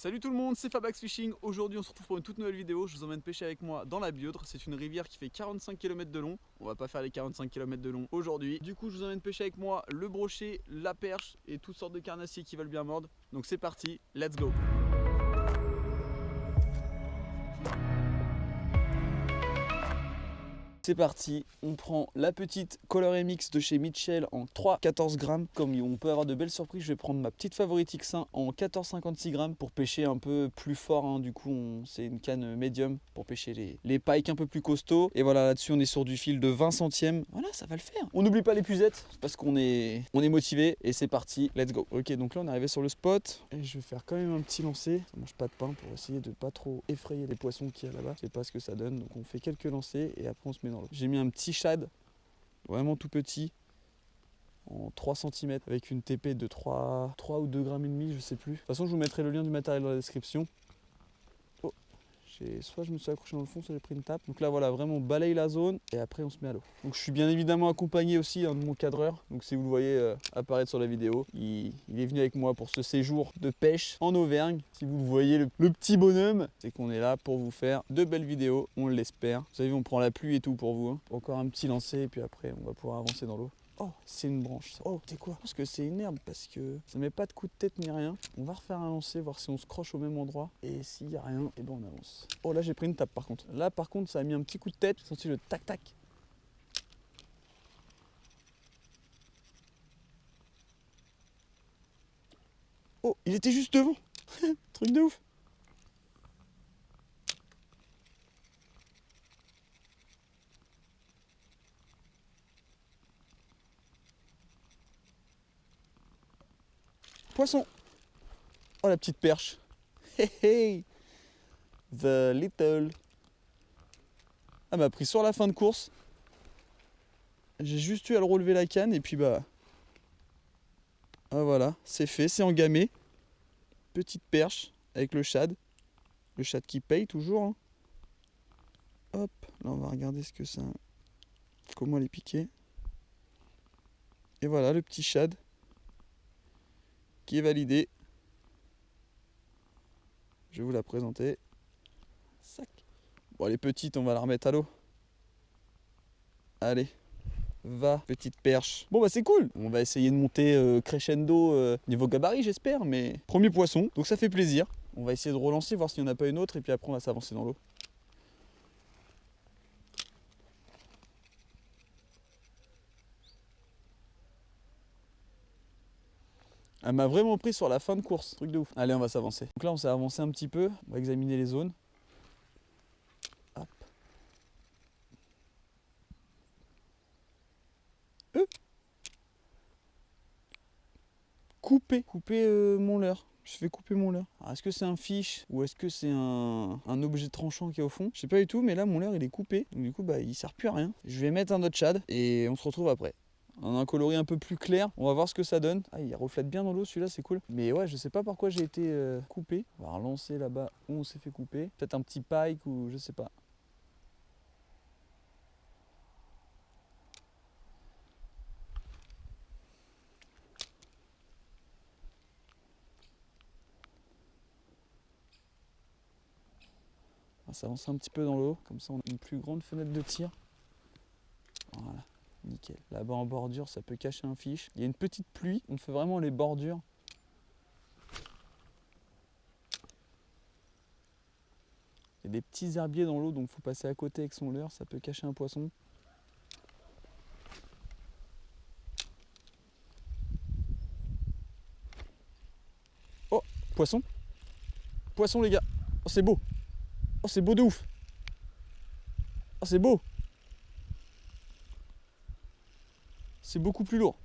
Salut tout le monde, c'est Fabax Fishing. Aujourd'hui on se retrouve pour une toute nouvelle vidéo. Je vous emmène pêcher avec moi dans la Biodre. C'est une rivière qui fait 45 km de long. On va pas faire les 45 km de long aujourd'hui. Du coup je vous emmène pêcher avec moi le brochet, la perche et toutes sortes de carnassiers qui veulent bien mordre. Donc c'est parti, let's go. C'est parti, on prend la petite Color MX de chez Mitchell en 3,14 grammes. Comme on peut avoir de belles surprises, je vais prendre ma petite favorite X1 en 14,56 grammes pour pêcher un peu plus fort. Hein. Du coup, c'est une canne médium pour pêcher les pikes un peu plus costauds. Et voilà, là-dessus, on est sur du fil de 20 centièmes. Voilà, ça va le faire. On n'oublie pas les puzettes parce qu'on est motivé et c'est parti, let's go. Ok, donc là, on est arrivé sur le spot et je vais faire quand même un petit lancer. Ça mange pas de pain pour essayer de pas trop effrayer les poissons qu'il y a là-bas. Je sais pas ce que ça donne, donc on fait quelques lancers et après on se met. J'ai mis un petit shad, vraiment tout petit, en 3 cm, avec une TP de 3 ou 2,5 grammes, je sais plus. De toute façon, je vous mettrai le lien du matériel dans la description. Oh, soit je me suis accroché dans le fond, soit j'ai pris une tape. Donc là, voilà, vraiment, on balaye la zone et après, on se met à l'eau. Donc je suis bien évidemment accompagné aussi de mon cadreur. Donc si vous le voyez apparaître sur la vidéo, il est venu avec moi pour ce séjour de pêche en Auvergne. Si vous voyez le petit bonhomme, c'est qu'on est là pour vous faire de belles vidéos, on l'espère. Vous savez, on prend la pluie et tout pour vous. Hein. Encore un petit lancer et puis après, on va pouvoir avancer dans l'eau. Oh, c'est une branche ça. Oh, c'est quoi? Je pense que c'est une herbe parce que ça met pas de coup de tête ni rien. On va refaire un lancer, voir si on se croche au même endroit. Et s'il y a rien, et ben on avance. Oh, là j'ai pris une tape par contre. Là par contre, ça a mis un petit coup de tête. J'ai senti le tac-tac. Oh, il était juste devant. Truc de ouf. Poisson. Oh, la petite perche. Hey hey. The little. Ah, m'a pris sur la fin de course. J'ai juste eu à le relever la canne et puis bah. Ah voilà, c'est fait, c'est engamé. Petite perche avec le shad. Le shad qui paye toujours. Hein. Hop, là on va regarder ce que ça. Comment les piquer. Et voilà le petit shad qui est validé. Je vais vous la présenter. Sac. Bon, les petites, on va la remettre à l'eau. Allez, va, petite perche. Bon, bah c'est cool. On va essayer de monter crescendo niveau gabarit, j'espère. Mais premier poisson, donc ça fait plaisir. On va essayer de relancer, voir s'il n'y en a pas une autre. Et puis après, on va s'avancer dans l'eau. Elle m'a vraiment pris sur la fin de course, truc de ouf. Allez, on va s'avancer. Donc là, on s'est avancé un petit peu. On va examiner les zones. Hop. Couper mon leurre. Je fais couper mon leurre. Alors, est-ce que c'est un fish ou est-ce que c'est un objet tranchant qui est au fond? Je sais pas du tout, mais là, mon leurre, il est coupé. Donc du coup, bah, il sert plus à rien. Je vais mettre un autre shad et on se retrouve après. On a un coloris un peu plus clair, on va voir ce que ça donne. Ah, il reflète bien dans l'eau celui-là, c'est cool. Mais ouais, je sais pas pourquoi j'ai été coupé. On va relancer là-bas où on s'est fait couper. Peut-être un petit pike ou je sais pas. On va s'avancer un petit peu dans l'eau, comme ça on a une plus grande fenêtre de tir. Voilà. Nickel. Là-bas en bordure, ça peut cacher un fish. Il y a une petite pluie, on fait vraiment les bordures. Il y a des petits herbiers dans l'eau, donc il faut passer à côté avec son leurre, ça peut cacher un poisson. Oh, poisson. Poisson les gars. Oh, c'est beau. Oh, c'est beau de ouf. Oh, c'est beau. C'est beaucoup plus lourd.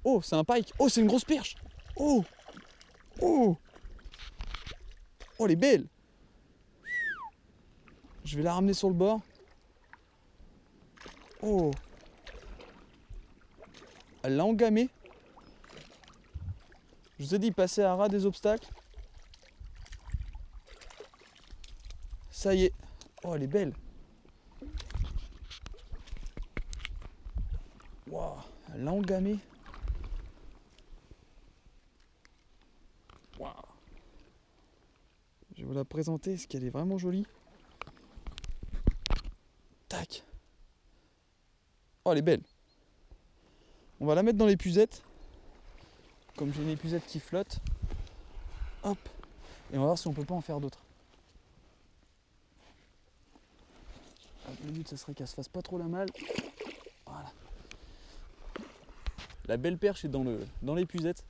Oh, c'est un pike. Oh, c'est une grosse perche. Oh. Oh. Oh, elle est belle. Je vais la ramener sur le bord. Oh. Elle l'a engamé. Je vous ai dit, passer à ras des obstacles. Ça y est. Oh, elle est belle. Waouh, elle l'a engamé. Waouh. vais vous la présenter parce qu'elle est vraiment jolie. Tac. Oh, elle est belle. On va la mettre dans l'épuisette. Comme j'ai une épuisette qui flotte. Hop. Et on va voir si on peut pas en faire d'autres. Le but, ça serait qu'elle se fasse pas trop la malle. Voilà. La belle perche est dans l'épuisette.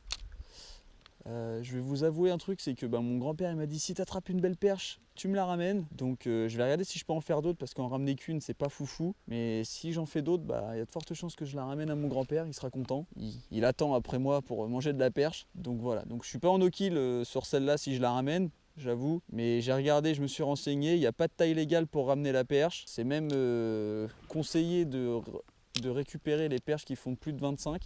Je vais vous avouer un truc, c'est que mon grand-père il m'a dit si tu attrapes une belle perche, tu me la ramènes. Donc je vais regarder si je peux en faire d'autres parce qu'en ramener qu'une c'est pas foufou. Mais si j'en fais d'autres, il y a de fortes chances que je la ramène à mon grand-père, il sera content. Il attend après moi pour manger de la perche. Donc voilà, donc je suis pas en no-kill sur celle-là si je la ramène. J'avoue, mais j'ai regardé, je me suis renseigné, il n'y a pas de taille légale pour ramener la perche. C'est même conseillé de récupérer les perches qui font plus de 25.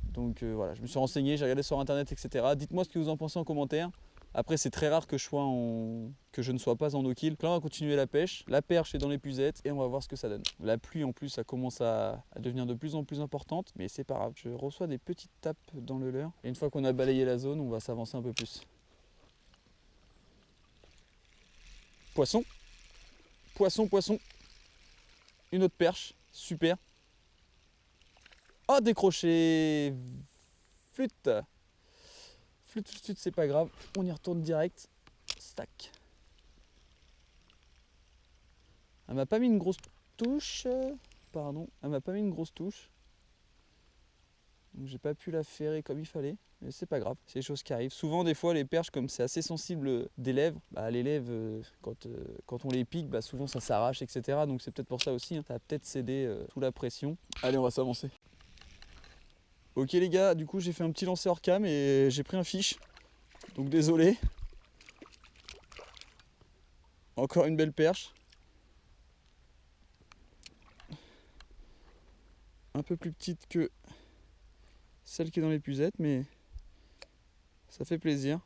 Donc voilà, je me suis renseigné, j'ai regardé sur internet, etc. Dites-moi ce que vous en pensez en commentaire. Après, c'est très rare que je ne sois pas en no-kill. Là, on va continuer la pêche. La perche est dans l'épuisette et on va voir ce que ça donne. La pluie, en plus, ça commence à devenir de plus en plus importante. Mais c'est pas grave, je reçois des petites tapes dans le leurre. Et une fois qu'on a balayé la zone, on va s'avancer un peu plus. Poisson. Poisson, poisson. Une autre perche. Super. Oh, décroché. Flûte. Flûte, flûte, c'est pas grave. On y retourne direct. Stack. Elle m'a pas mis une grosse touche. Pardon. Elle m'a pas mis une grosse touche. Donc j'ai pas pu la ferrer comme il fallait. Mais c'est pas grave. C'est des choses qui arrivent. Souvent, des fois, les perches, comme c'est assez sensible des lèvres, les lèvres, quand on les pique, souvent ça s'arrache, etc. Donc c'est peut-être pour ça aussi. Ça va peut-être céder sous la pression. Allez, on va s'avancer. Ok les gars, du coup j'ai fait un petit lancer hors cam et j'ai pris un fiche. Donc désolé. Encore une belle perche. Un peu plus petite que celle qui est dans l'épuisette, mais ça fait plaisir.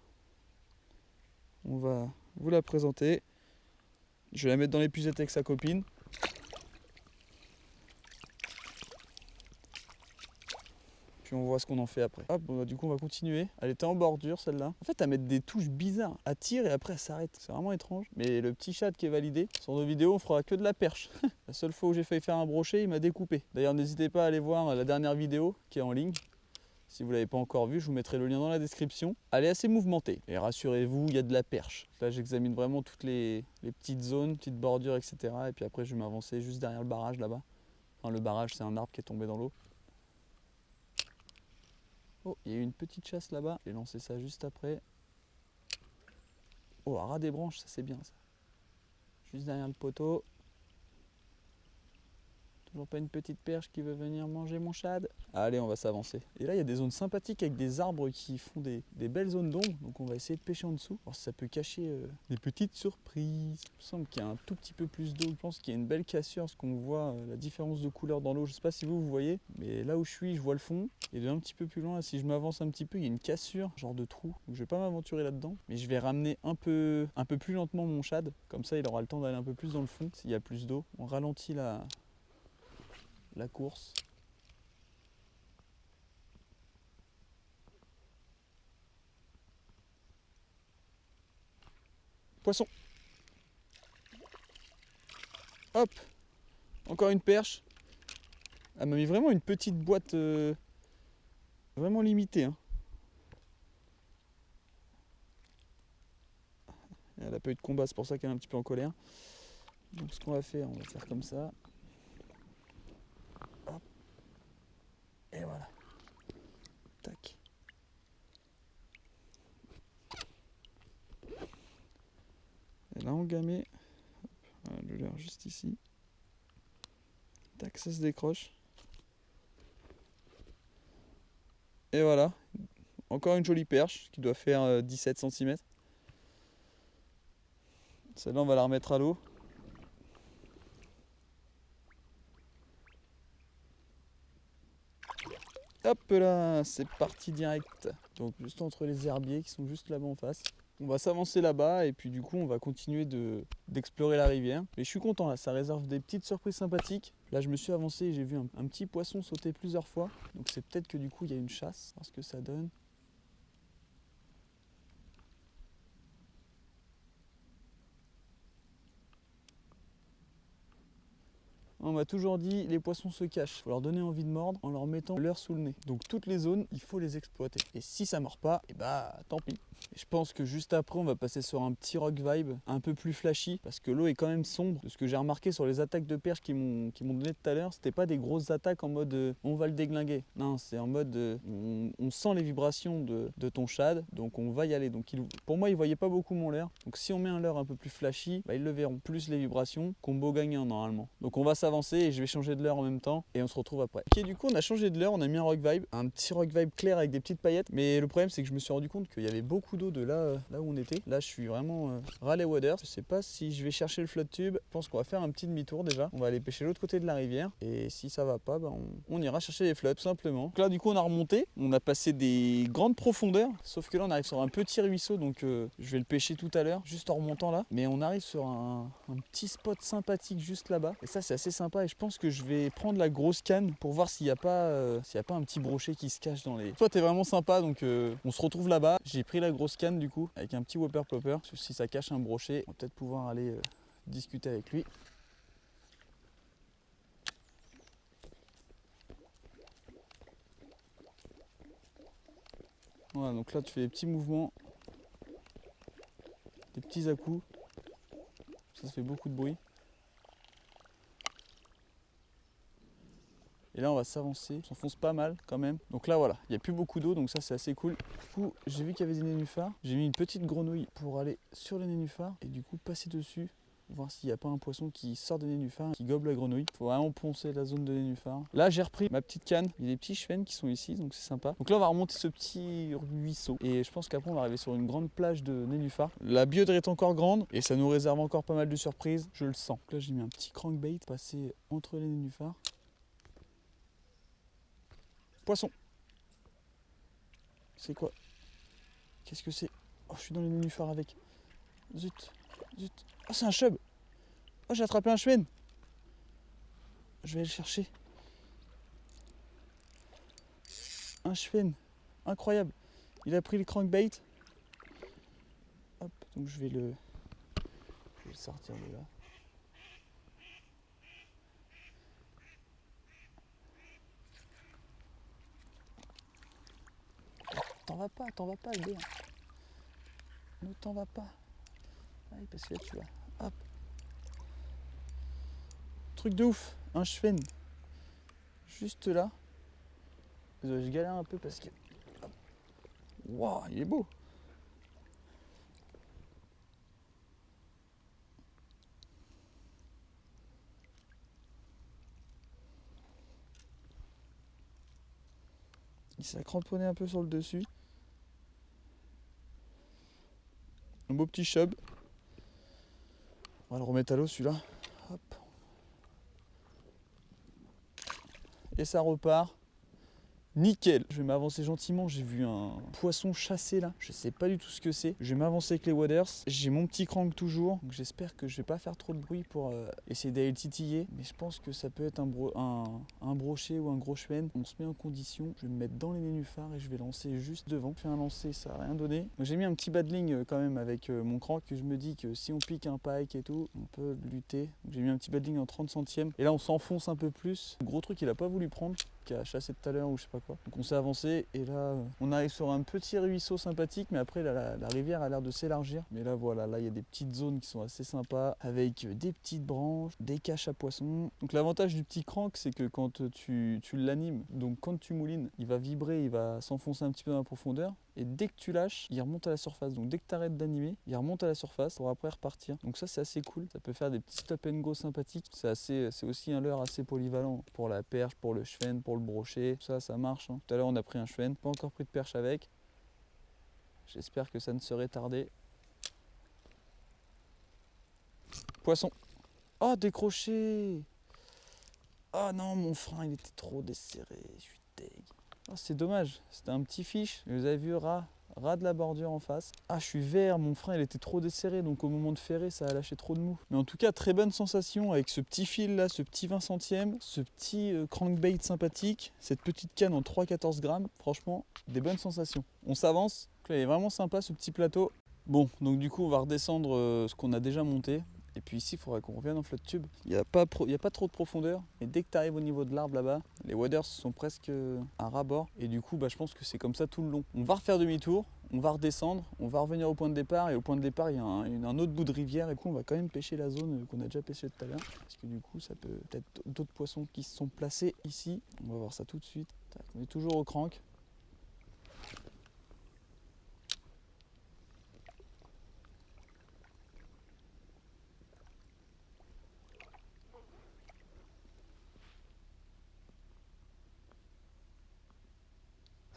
On va vous la présenter. Je vais la mettre dans l'épuisette avec sa copine. Puis on voit ce qu'on en fait après. Hop, du coup on va continuer. Elle était en bordure celle-là. En fait, à mettre des touches bizarres. Elle tire et après elle s'arrête. C'est vraiment étrange. Mais le petit chat qui est validé, sur nos vidéos on fera que de la perche. La seule fois où j'ai failli faire un brochet, il m'a découpé. D'ailleurs n'hésitez pas à aller voir la dernière vidéo qui est en ligne. Si vous ne l'avez pas encore vue, je vous mettrai le lien dans la description. Elle est assez mouvementée. Et rassurez-vous, il y a de la perche. Là j'examine vraiment toutes les petites zones, petites bordures, etc. Et puis après je vais m'avancer juste derrière le barrage là-bas. Enfin le barrage c'est un arbre qui est tombé dans l'eau. Oh, il y a eu une petite chasse là-bas. J'ai lancé ça juste après. Oh, à ras des branches, ça c'est bien ça. Juste derrière le poteau. Toujours pas une petite perche qui veut venir manger mon shad. Allez, on va s'avancer. Et là, il y a des zones sympathiques avec des arbres qui font des belles zones d'ombre. Donc on va essayer de pêcher en dessous. Alors ça peut cacher des petites surprises. Il me semble qu'il y a un tout petit peu plus d'eau. Je pense qu'il y a une belle cassure parce qu'on voit la différence de couleur dans l'eau. Je sais pas si vous voyez. Mais là où je suis, je vois le fond. Et un petit peu plus loin, si je m'avance un petit peu, il y a une cassure, genre de trou. Donc je vais pas m'aventurer là-dedans. Mais je vais ramener un peu plus lentement mon shad. Comme ça, il aura le temps d'aller un peu plus dans le fond s'il y a plus d'eau. On ralentit la course. Poisson. Hop. Encore une perche. Elle m'a mis vraiment une petite boîte vraiment limitée. Hein. Elle n'a pas eu de combat, c'est pour ça qu'elle est un petit peu en colère. Donc ce qu'on va faire, on va faire comme ça. Hop. Et voilà. Tac. Elle a engamé. Voilà, le leurre juste ici. Tac, ça se décroche. Et voilà. Encore une jolie perche qui doit faire 17 cm. Celle-là, on va la remettre à l'eau. Hop là, c'est parti direct. Donc juste entre les herbiers qui sont juste là-bas en face. On va s'avancer là-bas et puis du coup on va continuer d'explorer la rivière. Mais je suis content là, ça réserve des petites surprises sympathiques. Là je me suis avancé et j'ai vu un petit poisson sauter plusieurs fois. Donc c'est peut-être que du coup il y a une chasse, voir ce que ça donne. On m'a toujours dit les poissons se cachent. Faut leur donner envie de mordre en leur mettant leur sous le nez. Donc toutes les zones, il faut les exploiter. Et si ça mord pas, et bah tant pis. Et je pense que juste après, on va passer sur un petit rock vibe un peu plus flashy parce que l'eau est quand même sombre. De ce que j'ai remarqué sur les attaques de perche qu'ils m'ont donné tout à l'heure, c'était pas des grosses attaques en mode on va le déglinguer. Non, c'est en mode on sent les vibrations de ton shad, donc on va y aller. Donc pour moi, ils voyaient pas beaucoup mon leurre. Donc si on met un leurre un peu plus flashy, bah, ils le verront. Plus les vibrations, combo gagnant normalement. Donc on va s'avancer et je vais changer de leurre en même temps et on se retrouve après. Ok, du coup on a changé de leurre, on a mis un rock vibe, un petit rock vibe clair avec des petites paillettes. Mais le problème c'est que je me suis rendu compte qu'il y avait beaucoup d'eau de là où on était. Là je suis vraiment ras les waders. Je sais pas si je vais chercher le flotte tube. Je pense qu'on va faire un petit demi-tour déjà. On va aller pêcher l'autre côté de la rivière et si ça va pas, bah, on ira chercher les flottes tout simplement. Donc là du coup on a remonté, on a passé des grandes profondeurs. Sauf que là on arrive sur un petit ruisseau, donc je vais le pêcher tout à l'heure juste en remontant là. Mais on arrive sur un petit spot sympathique juste là-bas. Et ça c'est assez sympa et je pense que je vais prendre la grosse canne pour voir s'il n'y a pas un petit brochet qui se cache dans les... Toi t'es vraiment sympa, donc on se retrouve là-bas. J'ai pris la grosse canne du coup avec un petit whopper plopper. Si ça cache un brochet, on va peut-être pouvoir aller discuter avec lui. Voilà, donc là tu fais des petits mouvements, des petits à-coups. Ça fait beaucoup de bruit. Et là on va s'avancer, on s'enfonce pas mal quand même. Donc là voilà, il n'y a plus beaucoup d'eau, donc ça c'est assez cool. Du coup j'ai vu qu'il y avait des nénuphars. J'ai mis une petite grenouille pour aller sur les nénuphars et du coup passer dessus, voir s'il n'y a pas un poisson qui sort des nénuphars, qui gobe la grenouille. Il faut vraiment poncer la zone de nénuphars. Là j'ai repris ma petite canne, il y a des petits chevens qui sont ici, donc c'est sympa. Donc là on va remonter ce petit ruisseau et je pense qu'après on va arriver sur une grande plage de nénuphars. La biode est encore grande et ça nous réserve encore pas mal de surprises, je le sens. Donc là j'ai mis un petit crankbait passé entre les nénuphars. Poisson. C'est quoi? Qu'est-ce que c'est? Oh, je suis dans les nénuphars avec. Zut, zut. Oh, c'est un chub. Oh, j'ai attrapé un chuen. Je vais aller le chercher. Un chuen. Incroyable. Il a pris le crankbait. Hop, donc je vais le sortir de là. T'en vas pas, le gars. Ne t'en vas pas. Allez, parce que là, tu vas. Hop. Truc de ouf. Un chuen. Juste là. Je galère un peu parce que... Waouh, il est beau. Il s'est cramponné un peu sur le dessus. Un beau petit chub. On va le remettre à l'eau celui-là. Hop. Et ça repart. Nickel. Je vais m'avancer gentiment, j'ai vu un poisson chassé là, je sais pas du tout ce que c'est. Je vais m'avancer avec les waders, j'ai mon petit crank toujours, donc j'espère que je vais pas faire trop de bruit pour essayer d'aller le titiller. Mais je pense que ça peut être un brochet ou un gros chuen. On se met en condition, je vais me mettre dans les nénuphars et je vais lancer juste devant. Faire un lancer, ça n'a rien donné. J'ai mis un petit badling quand même avec mon crank, que je me dis que si on pique un pike et tout, on peut lutter. J'ai mis un petit badling en 30 centièmes et là on s'enfonce un peu plus. Le gros truc il a pas voulu prendre, qui a chassé tout à l'heure ou je sais pas quoi. Donc on s'est avancé et là on arrive sur un petit ruisseau sympathique, mais après là, la rivière a l'air de s'élargir. Mais là voilà, là il y a des petites zones qui sont assez sympas avec des petites branches, des caches à poissons. Donc l'avantage du petit crank c'est que quand tu l'animes, donc quand tu moulines, il va vibrer, il va s'enfoncer un petit peu dans la profondeur. Et dès que tu lâches, il remonte à la surface. Donc dès que tu arrêtes d'animer, il remonte à la surface pour après repartir. Donc ça c'est assez cool. Ça peut faire des petits stop and go sympathiques. C'est aussi un leurre assez polyvalent pour la perche, pour le chevenne, pour le brochet. Ça marche. Hein. Tout à l'heure on a pris un chevenne, pas encore pris de perche avec. J'espère que ça ne serait tardé. Poisson. Oh, décroché. Oh non, mon frein il était trop desserré. Je suis deg. Oh, c'est dommage, c'était un petit fiche. Vous avez vu, ras de la bordure en face. Ah, je suis vert, mon frein il était trop desserré, donc au moment de ferrer, ça a lâché trop de mou. Mais en tout cas, très bonne sensation avec ce petit fil là, ce petit 20 centièmes, ce petit crankbait sympathique, cette petite canne en 3,14 grammes. Franchement, des bonnes sensations. On s'avance. Là, il est vraiment sympa ce petit plateau. Bon, donc du coup, on va redescendre ce qu'on a déjà monté. Et puis ici, il faudrait qu'on revienne en flotte tube. Il n'y a pas trop de profondeur. Et dès que tu arrives au niveau de l'arbre là-bas, les waders sont presque à ras-bord. Et du coup, je pense que c'est comme ça tout le long. On va refaire demi-tour, on va redescendre, on va revenir au point de départ. Et au point de départ, il y a un autre bout de rivière. Et du coup, on va quand même pêcher la zone qu'on a déjà pêché tout à l'heure. Parce que du coup, ça peut peut-être d'autres poissons qui se sont placés ici. On va voir ça tout de suite. Tac, on est toujours au crank.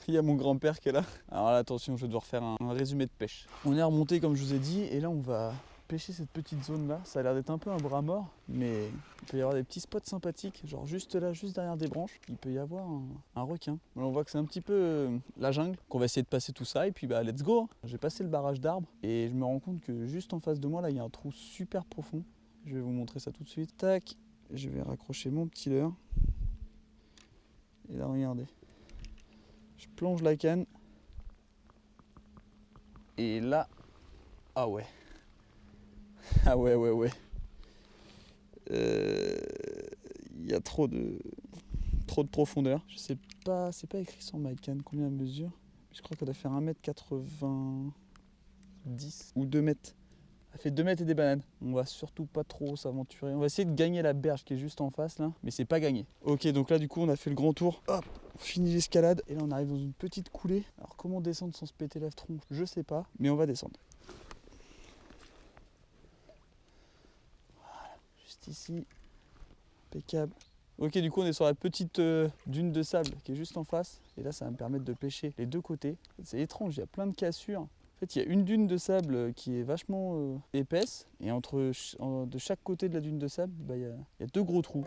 Il y a mon grand-père qui est là. Alors là, attention, je vais devoir faire un résumé de pêche. On est remonté comme je vous ai dit et là on va pêcher cette petite zone là. Ça a l'air d'être un peu un bras mort, mais il peut y avoir des petits spots sympathiques, genre juste là, juste derrière des branches, il peut y avoir un requin. On voit que c'est un petit peu la jungle, qu'on va essayer de passer tout ça et puis let's go hein. J'ai passé le barrage d'arbres et je me rends compte que juste en face de moi là, il y a un trou super profond. Je vais vous montrer ça tout de suite. Tac, je vais raccrocher mon petit leurre. Et là, regardez. Je plonge la canne. Et là, ah ouais. Ah ouais. Il y a trop de profondeur. Je sais pas, c'est pas écrit sur ma canne combien elle mesure. Je crois qu'elle doit faire 1m90 ou 2 mètres. Elle fait 2 mètres et des bananes. On va surtout pas trop s'aventurer. On va essayer de gagner la berge qui est juste en face là. Mais c'est pas gagné. Ok, donc là du coup on a fait le grand tour. Hop, on finit l'escalade. Et là on arrive dans une petite coulée. Alors comment descendre sans se péter la tronche, je sais pas. Mais on va descendre. Voilà, juste ici. Impeccable. Ok, du coup on est sur la petite dune de sable qui est juste en face. Et là ça va me permettre de pêcher les deux côtés. C'est étrange, il y a plein de cassures. En fait, il y a une dune de sable qui est vachement épaisse et de chaque côté de la dune de sable, il y a deux gros trous.